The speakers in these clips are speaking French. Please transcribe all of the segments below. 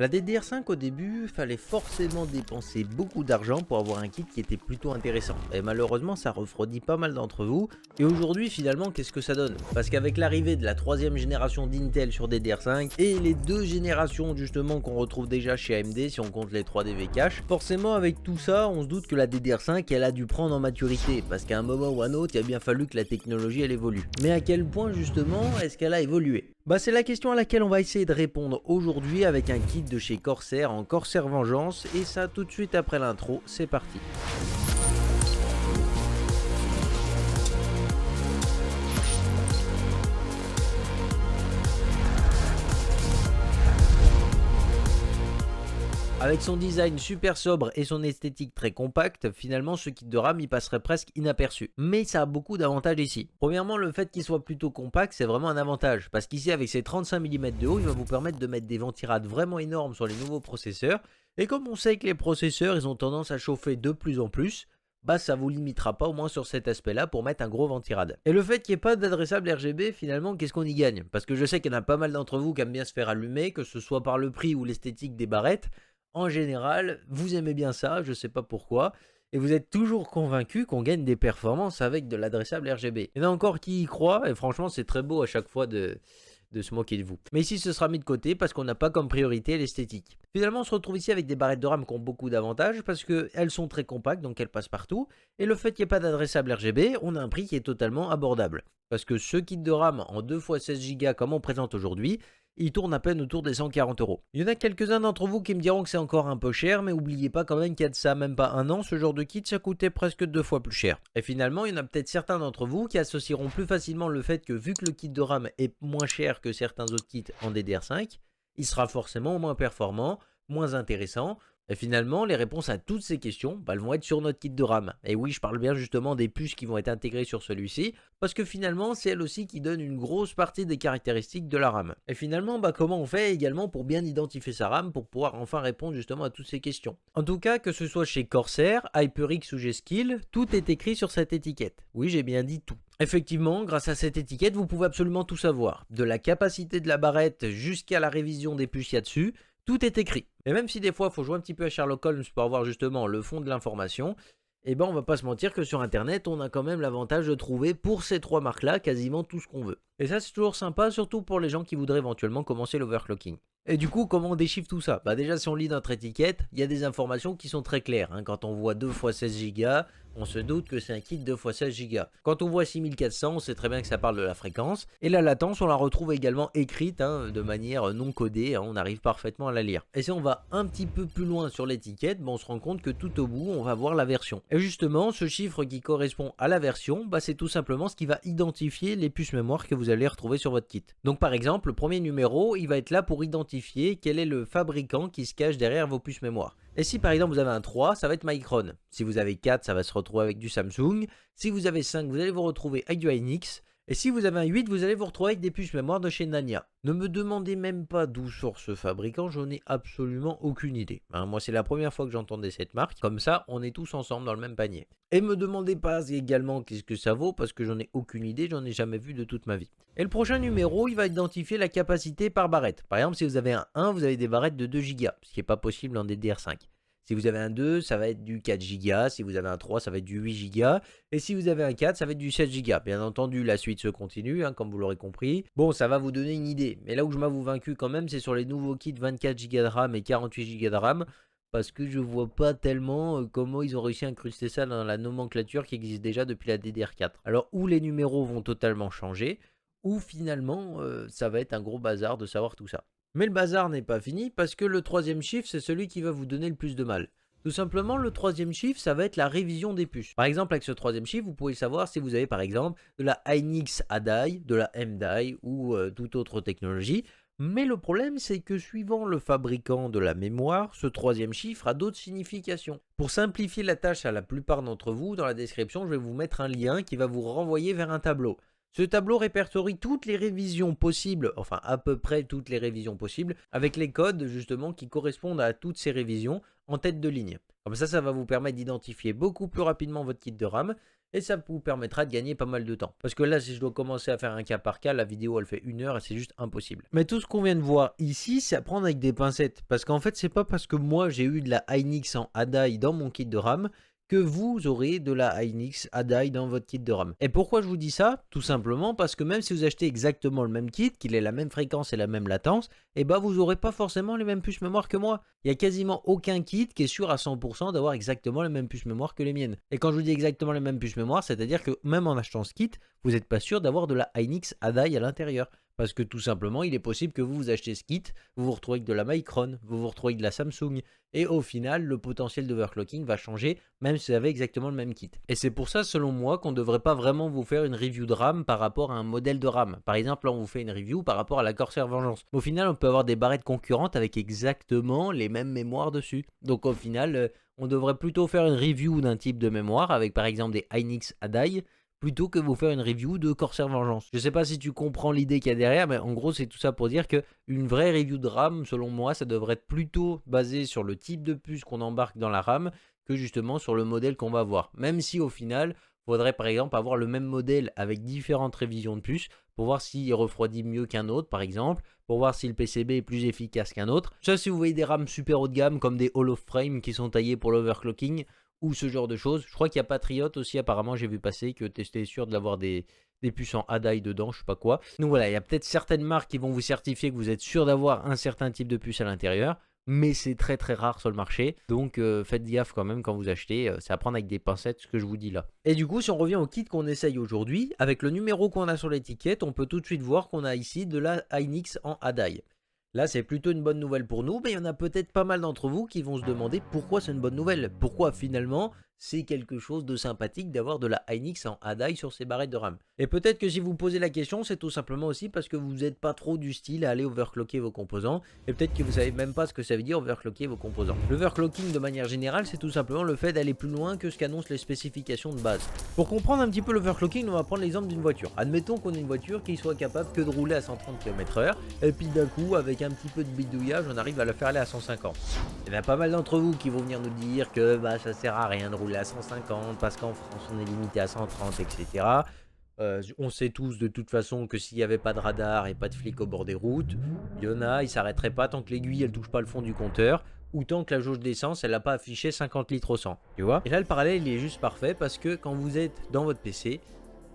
La DDR5 au début, fallait forcément dépenser beaucoup d'argent pour avoir un kit qui était plutôt intéressant. Et malheureusement, ça refroidit pas mal d'entre vous. Et aujourd'hui, finalement, qu'est-ce que ça donne? Parce qu'avec l'arrivée de la troisième génération d'Intel sur DDR5 et les deux générations justement qu'on retrouve déjà chez AMD si on compte les 3 DV cache, forcément avec tout ça, on se doute que la DDR5 elle a dû prendre en maturité. Parce qu'à un moment ou un autre, il a bien fallu que la technologie elle évolue. Mais à quel point justement est-ce qu'elle a évolué? Bah c'est la question à laquelle on va essayer de répondre aujourd'hui avec un kit de chez Corsair en Corsair Vengeance et ça tout de suite après l'intro, c'est parti. Avec son design super sobre et son esthétique très compacte, finalement ce kit de RAM il passerait presque inaperçu. Mais ça a beaucoup d'avantages ici. Premièrement, le fait qu'il soit plutôt compact, c'est vraiment un avantage. Parce qu'ici avec ses 35 mm de haut, il va vous permettre de mettre des ventirades vraiment énormes sur les nouveaux processeurs. Et comme on sait que les processeurs ils ont tendance à chauffer de plus en plus, bah ça vous limitera pas au moins sur cet aspect là pour mettre un gros ventirad. Et le fait qu'il n'y ait pas d'adressable RGB, finalement qu'est-ce qu'on y gagne? Parce que je sais qu'il y en a pas mal d'entre vous qui aiment bien se faire allumer, que ce soit par le prix ou l'esthétique des barrettes. En général, vous aimez bien ça, je sais pas pourquoi, et vous êtes toujours convaincu qu'on gagne des performances avec de l'adressable RGB. Il y en a encore qui y croient, et franchement c'est très beau à chaque fois de se moquer de vous. Mais ici ce sera mis de côté parce qu'on n'a pas comme priorité l'esthétique. Finalement on se retrouve ici avec des barrettes de RAM qui ont beaucoup d'avantages parce qu'elles sont très compactes donc elles passent partout. Et le fait qu'il n'y ait pas d'adressable RGB, on a un prix qui est totalement abordable. Parce que ce kit de RAM en 2 x 16 Go comme on présente aujourd'hui, il tourne à peine autour des 140 €. Il y en a quelques-uns d'entre vous qui me diront que c'est encore un peu cher, mais oubliez pas quand même qu'il y a de ça même pas un an, ce genre de kit ça coûtait presque 2 fois plus cher. Et finalement, il y en a peut-être certains d'entre vous qui associeront plus facilement le fait que vu que le kit de RAM est moins cher que certains autres kits en DDR5, il sera forcément moins performant, moins intéressant. Et finalement, les réponses à toutes ces questions, elles vont être sur notre kit de RAM. Et oui, je parle bien justement des puces qui vont être intégrées sur celui-ci, parce que finalement, c'est elle aussi qui donne une grosse partie des caractéristiques de la RAM. Et finalement, comment on fait également pour bien identifier sa RAM, pour pouvoir enfin répondre justement à toutes ces questions. En tout cas, que ce soit chez Corsair, HyperX ou G-Skill, tout est écrit sur cette étiquette. Oui, j'ai bien dit tout. Effectivement, grâce à cette étiquette, vous pouvez absolument tout savoir. De la capacité de la barrette jusqu'à la révision des puces qu'il y a dessus, tout est écrit. Et même si des fois il faut jouer un petit peu à Sherlock Holmes pour avoir justement le fond de l'information, eh ben on va pas se mentir que sur internet on a quand même l'avantage de trouver pour ces trois marques là quasiment tout ce qu'on veut. Et ça c'est toujours sympa, surtout pour les gens qui voudraient éventuellement commencer l'overclocking. Et du coup comment on déchiffre tout ça? Bah déjà si on lit notre étiquette, il y a des informations qui sont très claires. Quand on voit 2 x 16 Go, on se doute que c'est un kit 2 x 16 Go. Quand on voit 6400, on sait très bien que ça parle de la fréquence. Et la latence, on la retrouve également écrite de manière non codée, on arrive parfaitement à la lire. Et si on va un petit peu plus loin sur l'étiquette, on se rend compte que tout au bout, on va voir la version. Et justement, ce chiffre qui correspond à la version, c'est tout simplement ce qui va identifier les puces mémoire que vous allez retrouver sur votre kit. Donc par exemple, le premier numéro, il va être là pour identifier quel est le fabricant qui se cache derrière vos puces mémoire. Et si par exemple vous avez un 3, ça va être Micron. Si vous avez 4, ça va se retrouver avec du Samsung. Si vous avez 5, vous allez vous retrouver avec du Hynix. Et si vous avez un 8, vous allez vous retrouver avec des puces mémoire de chez Nanya. Ne me demandez même pas d'où sort ce fabricant, j'en ai absolument aucune idée. Moi c'est la première fois que j'entendais cette marque, comme ça on est tous ensemble dans le même panier. Et me demandez pas également qu'est-ce que ça vaut, parce que j'en ai aucune idée, j'en ai jamais vu de toute ma vie. Et le prochain numéro, il va identifier la capacité par barrette. Par exemple si vous avez un 1, vous avez des barrettes de 2 Go, ce qui n'est pas possible en DDR5. Si vous avez un 2, ça va être du 4 Go. Si vous avez un 3, ça va être du 8 Go. Et si vous avez un 4, ça va être du 7 Go. Bien entendu, la suite se continue, comme vous l'aurez compris. Bon, ça va vous donner une idée. Mais là où je m'avoue vaincu quand même, c'est sur les nouveaux kits 24 Go de RAM et 48 Go de RAM. Parce que je vois pas tellement comment ils ont réussi à incruster ça dans la nomenclature qui existe déjà depuis la DDR4. Alors, où les numéros vont totalement changer, ou finalement, ça va être un gros bazar de savoir tout ça. Mais le bazar n'est pas fini parce que le troisième chiffre, c'est celui qui va vous donner le plus de mal. Tout simplement, le troisième chiffre, ça va être la révision des puces. Par exemple, avec ce troisième chiffre, vous pouvez savoir si vous avez par exemple de la Hynix A-Die, de la M-Die ou toute autre technologie. Mais le problème, c'est que suivant le fabricant de la mémoire, ce troisième chiffre a d'autres significations. Pour simplifier la tâche à la plupart d'entre vous, dans la description, je vais vous mettre un lien qui va vous renvoyer vers un tableau. Ce tableau répertorie toutes les révisions possibles, enfin à peu près toutes les révisions possibles, avec les codes justement qui correspondent à toutes ces révisions en tête de ligne. Comme ça va vous permettre d'identifier beaucoup plus rapidement votre kit de RAM et ça vous permettra de gagner pas mal de temps. Parce que là, si je dois commencer à faire un cas par cas, la vidéo elle fait 1 heure et c'est juste impossible. Mais tout ce qu'on vient de voir ici, c'est à prendre avec des pincettes. Parce qu'en fait, c'est pas parce que moi j'ai eu de la Hynix en ADAI dans mon kit de RAM que vous aurez de la Hynix ADAI dans votre kit de RAM. Et pourquoi je vous dis ça? Tout simplement parce que même si vous achetez exactement le même kit, qu'il ait la même fréquence et la même latence, et bah vous n'aurez pas forcément les mêmes puces mémoire que moi. Il n'y a quasiment aucun kit qui est sûr à 100% d'avoir exactement les mêmes puces mémoire que les miennes. Et quand je vous dis exactement les mêmes puces mémoire, c'est-à-dire que même en achetant ce kit, vous n'êtes pas sûr d'avoir de la Hynix ADAI à l'intérieur. Parce que tout simplement, il est possible que vous achetez ce kit, vous vous retrouvez avec de la Micron, vous vous retrouvez avec de la Samsung, et au final, le potentiel d'overclocking va changer, même si vous avez exactement le même kit. Et c'est pour ça, selon moi, qu'on ne devrait pas vraiment vous faire une review de RAM par rapport à un modèle de RAM. Par exemple, là, on vous fait une review par rapport à la Corsair Vengeance. Au final, on peut avoir des barrettes concurrentes avec exactement les mêmes mémoires dessus. Donc au final, on devrait plutôt faire une review d'un type de mémoire, avec par exemple des Hynix ADAI, plutôt que vous faire une review de Corsair Vengeance. Je sais pas si tu comprends l'idée qu'il y a derrière, mais en gros c'est tout ça pour dire que une vraie review de RAM, selon moi, ça devrait être plutôt basé sur le type de puce qu'on embarque dans la RAM que justement sur le modèle qu'on va avoir. Même si au final, il faudrait par exemple avoir le même modèle avec différentes révisions de puces pour voir s'il refroidit mieux qu'un autre par exemple, pour voir si le PCB est plus efficace qu'un autre. Ça, si vous voyez des RAM super haut de gamme comme des Hall of Frame qui sont taillés pour l'overclocking, ou ce genre de choses. Je crois qu'il y a Patriot aussi, apparemment, j'ai vu passer que t'es sûr d'avoir des puces en ADAI dedans, je sais pas quoi. Donc voilà, il y a peut-être certaines marques qui vont vous certifier que vous êtes sûr d'avoir un certain type de puce à l'intérieur, mais c'est très très rare sur le marché. Donc faites gaffe quand même quand vous achetez, c'est à prendre avec des pincettes ce que je vous dis là. Et du coup, si on revient au kit qu'on essaye aujourd'hui, avec le numéro qu'on a sur l'étiquette, on peut tout de suite voir qu'on a ici de la Hynix en ADAI. Là, c'est plutôt une bonne nouvelle pour nous, mais il y en a peut-être pas mal d'entre vous qui vont se demander pourquoi c'est une bonne nouvelle. Pourquoi finalement c'est quelque chose de sympathique d'avoir de la Hynix en ADAI sur ses barrettes de RAM. Et peut-être que si vous posez la question, c'est tout simplement aussi parce que vous n'êtes pas trop du style à aller overclocker vos composants, et peut-être que vous savez même pas ce que ça veut dire overclocker vos composants. L'overclocking de manière générale, c'est tout simplement le fait d'aller plus loin que ce qu'annoncent les spécifications de base. Pour comprendre un petit peu l'overclocking, on va prendre l'exemple d'une voiture. Admettons qu'on ait une voiture qui soit capable que de rouler à 130 km/h, et puis d'un coup, avec un petit peu de bidouillage, on arrive à la faire aller à 150. Il y en a pas mal d'entre vous qui vont venir nous dire que ça sert à rien de rouler à 150 parce qu'en France on est limité à 130, etc. On sait tous de toute façon que s'il n'y avait pas de radar et pas de flics au bord des routes, il y en a, ils s'arrêteraient pas tant que l'aiguille elle touche pas le fond du compteur, ou tant que la jauge d'essence elle n'a pas affiché 50 litres au 100, tu vois. Et là le parallèle il est juste parfait parce que quand vous êtes dans votre PC,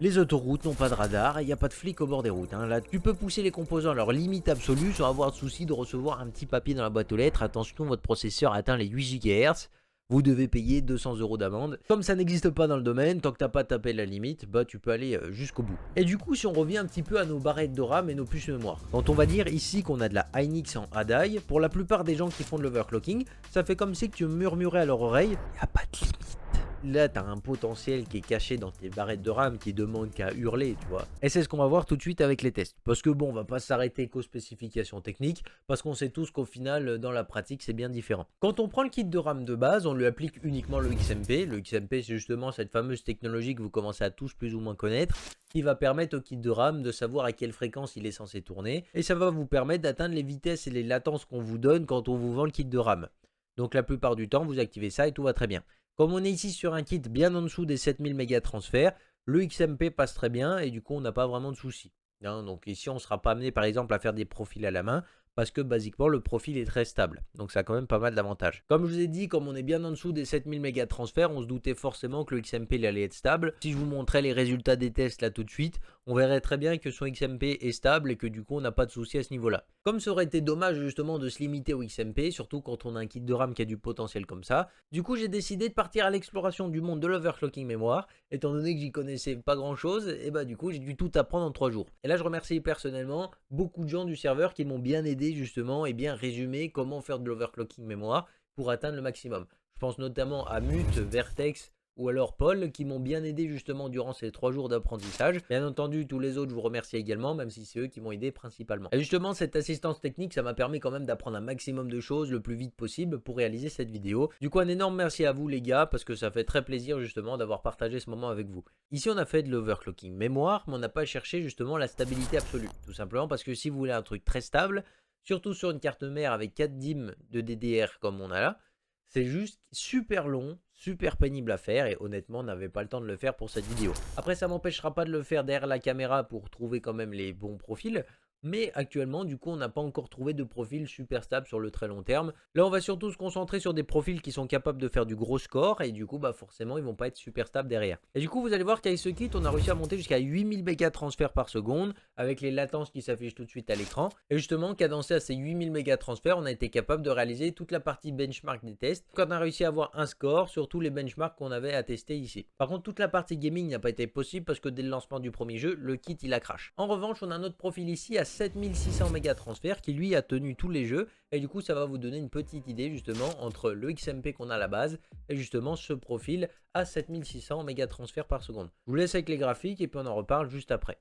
les autoroutes n'ont pas de radar et il n'y a pas de flics au bord des routes. Là, tu peux pousser les composants à leur limite absolue sans avoir de souci de recevoir un petit papier dans la boîte aux lettres. Attention, votre processeur atteint les 8 GHz. Vous devez payer 200 € d'amende. Comme ça n'existe pas dans le domaine, tant que t'as pas tapé la limite, tu peux aller jusqu'au bout. Et du coup, si on revient un petit peu à nos barrettes de RAM et nos puces mémoire, quand on va dire ici qu'on a de la Hynix en ADAI, pour la plupart des gens qui font de l'overclocking, ça fait comme si que tu murmurais à leur oreille, il n'y a pas de limite. Là, tu as un potentiel qui est caché dans tes barrettes de RAM qui demande qu'à hurler, tu vois. Et c'est ce qu'on va voir tout de suite avec les tests. Parce que bon, on va pas s'arrêter qu'aux spécifications techniques, parce qu'on sait tous qu'au final, dans la pratique, c'est bien différent. Quand on prend le kit de RAM de base, on lui applique uniquement le XMP. Le XMP, c'est justement cette fameuse technologie que vous commencez à tous plus ou moins connaître, qui va permettre au kit de RAM de savoir à quelle fréquence il est censé tourner. Et ça va vous permettre d'atteindre les vitesses et les latences qu'on vous donne quand on vous vend le kit de RAM. Donc la plupart du temps, vous activez ça et tout va très bien. Comme on est ici sur un kit bien en dessous des 7000 mégas de transfert, le XMP passe très bien et du coup on n'a pas vraiment de soucis. Donc ici on ne sera pas amené par exemple à faire des profils à la main parce que basiquement le profil est très stable. Donc ça a quand même pas mal d'avantages. Comme je vous ai dit, comme on est bien en dessous des 7000 mégas de transfert, on se doutait forcément que le XMP il allait être stable. Si je vous montrais les résultats des tests là tout de suite, on verrait très bien que son XMP est stable et que du coup on n'a pas de soucis à ce niveau-là. Comme ça aurait été dommage justement de se limiter au XMP, surtout quand on a un kit de RAM qui a du potentiel comme ça, du coup j'ai décidé de partir à l'exploration du monde de l'overclocking mémoire, étant donné que j'y connaissais pas grand chose, et du coup j'ai dû tout apprendre en 3 jours. Et là je remercie personnellement beaucoup de gens du serveur qui m'ont bien aidé justement et bien résumé comment faire de l'overclocking mémoire pour atteindre le maximum. Je pense notamment à Mute, Vertex, ou alors Paul qui m'ont bien aidé justement durant ces 3 jours d'apprentissage. Bien entendu, tous les autres, je vous remercie également, même si c'est eux qui m'ont aidé principalement. Et justement, cette assistance technique, ça m'a permis quand même d'apprendre un maximum de choses le plus vite possible pour réaliser cette vidéo. Du coup, un énorme merci à vous les gars, parce que ça fait très plaisir justement d'avoir partagé ce moment avec vous. Ici, on a fait de l'overclocking mémoire, mais on n'a pas cherché justement la stabilité absolue. Tout simplement parce que si vous voulez un truc très stable, surtout sur une carte mère avec 4 DIMM de DDR comme on a là, c'est juste super long, super pénible à faire et honnêtement, on n'avait pas le temps de le faire pour cette vidéo. Après, ça m'empêchera pas de le faire derrière la caméra pour trouver quand même les bons profils. Mais actuellement, du coup, on n'a pas encore trouvé de profil super stable sur le très long terme. Là, on va surtout se concentrer sur des profils qui sont capables de faire du gros score. Et du coup, bah forcément, ils vont pas être super stables derrière. Et du coup, vous allez voir qu'avec ce kit, on a réussi à monter jusqu'à 8000 mégas de transfert par seconde. Avec les latences qui s'affichent tout de suite à l'écran. Et justement, cadencé à ces 8000 mégas de transfert, on a été capable de réaliser toute la partie benchmark des tests. Quand on a réussi à avoir un score sur tous les benchmarks qu'on avait à tester ici. Par contre, toute la partie gaming n'a pas été possible parce que dès le lancement du premier jeu, le kit il a crash. En revanche, on a un autre profil ici à 7600 mégas transfert qui lui a tenu tous les jeux et du coup ça va vous donner une petite idée justement entre le XMP qu'on a à la base et justement ce profil à 7600 mégas transfert par seconde. Je vous laisse avec les graphiques et puis on en reparle juste après.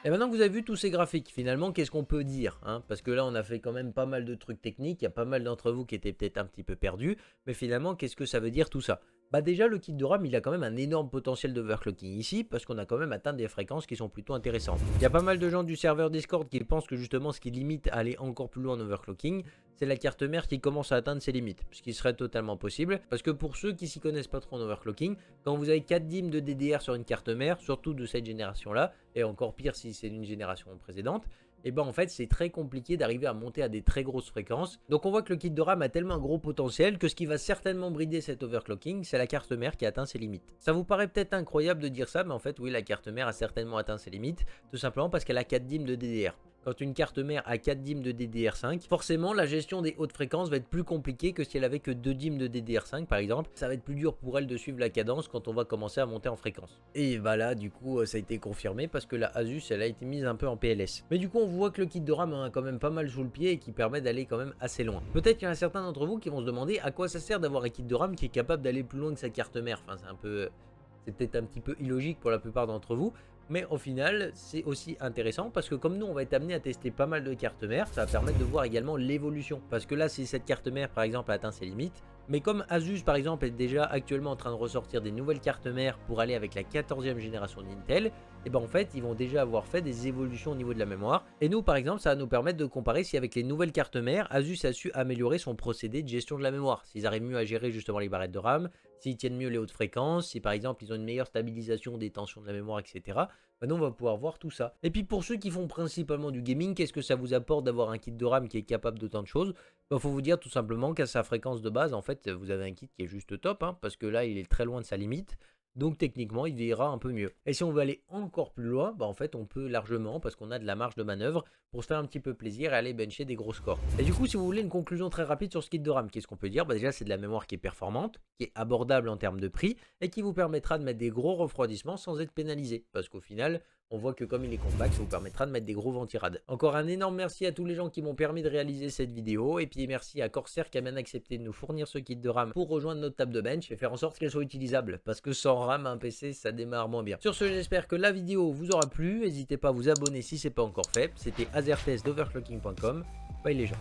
Et maintenant que vous avez vu tous ces graphiques, finalement, qu'est-ce qu'on peut dire hein? Parce que là, on a fait quand même pas mal de trucs techniques. Il y a pas mal d'entre vous qui étaient peut-être un petit peu perdus. Mais finalement, qu'est-ce que ça veut dire tout ça? Bah déjà, le kit de RAM, il a quand même un énorme potentiel d'overclocking ici, parce qu'on a quand même atteint des fréquences qui sont plutôt intéressantes. Il y a pas mal de gens du serveur Discord qui pensent que justement, ce qui limite à aller encore plus loin en overclocking, c'est la carte mère qui commence à atteindre ses limites. Ce qui serait totalement possible, parce que pour ceux qui s'y connaissent pas trop en overclocking, quand vous avez 4 DIMM de DDR sur une carte mère, surtout de cette génération-là, et encore pire si c'est d'une génération précédente, et ben en fait c'est très compliqué d'arriver à monter à des très grosses fréquences. Donc on voit que le kit de RAM a tellement un gros potentiel que ce qui va certainement brider cet overclocking, c'est la carte mère qui atteint ses limites. Ça vous paraît peut-être incroyable de dire ça, mais en fait oui, la carte mère a certainement atteint ses limites, tout simplement parce qu'elle a 4 DIMM de DDR. Quand une carte mère a 4 DIMM de DDR5, forcément la gestion des hautes fréquences va être plus compliquée que si elle avait que 2 DIMM de DDR5 par exemple. Ça va être plus dur pour elle de suivre la cadence quand on va commencer à monter en fréquence. Et bah là du coup ça a été confirmé parce que la Asus elle a été mise un peu en PLS. Mais du coup on voit que le kit de RAM a quand même pas mal sous le pied et qui permet d'aller quand même assez loin. Peut-être qu'il y en a certains d'entre vous qui vont se demander à quoi ça sert d'avoir un kit de RAM qui est capable d'aller plus loin que sa carte mère. Enfin c'est peut-être un petit peu illogique pour la plupart d'entre vous. Mais au final, c'est aussi intéressant parce que comme nous, on va être amené à tester pas mal de cartes mères, ça va permettre de voir également l'évolution. Parce que là, si cette carte mère, par exemple, a atteint ses limites, mais comme Asus, par exemple, est déjà actuellement en train de ressortir des nouvelles cartes mères pour aller avec la 14e génération d'Intel, et ben en fait ils vont déjà avoir fait des évolutions au niveau de la mémoire. Et nous par exemple ça va nous permettre de comparer si avec les nouvelles cartes mères, Asus a su améliorer son procédé de gestion de la mémoire. S'ils arrivent mieux à gérer justement les barrettes de RAM, s'ils tiennent mieux les hautes fréquences, si par exemple ils ont une meilleure stabilisation des tensions de la mémoire, etc. Maintenant, on va pouvoir voir tout ça. Et puis pour ceux qui font principalement du gaming, qu'est-ce que ça vous apporte d'avoir un kit de RAM qui est capable d'autant de choses? Il faut vous dire tout simplement qu'à sa fréquence de base, en fait, vous avez un kit qui est juste top, hein, parce que là, il est très loin de sa limite. Donc techniquement, il ira un peu mieux. Et si on veut aller encore plus loin, en fait, on peut largement, parce qu'on a de la marge de manœuvre, pour se faire un petit peu plaisir et aller bencher des gros scores. Et du coup, si vous voulez une conclusion très rapide sur ce kit de RAM, qu'est-ce qu'on peut dire? Déjà, c'est de la mémoire qui est performante, qui est abordable en termes de prix, et qui vous permettra de mettre des gros refroidissements sans être pénalisé. Parce qu'au final, on voit que comme il est compact, ça vous permettra de mettre des gros ventirades. Encore un énorme merci à tous les gens qui m'ont permis de réaliser cette vidéo. Et puis merci à Corsair qui a bien accepté de nous fournir ce kit de RAM pour rejoindre notre table de bench et faire en sorte qu'elle soit utilisable. Parce que sans RAM, un PC, ça démarre moins bien. Sur ce, j'espère que la vidéo vous aura plu. N'hésitez pas à vous abonner si ce n'est pas encore fait. C'était Azertest d'Overclocking.com. Bye les gens.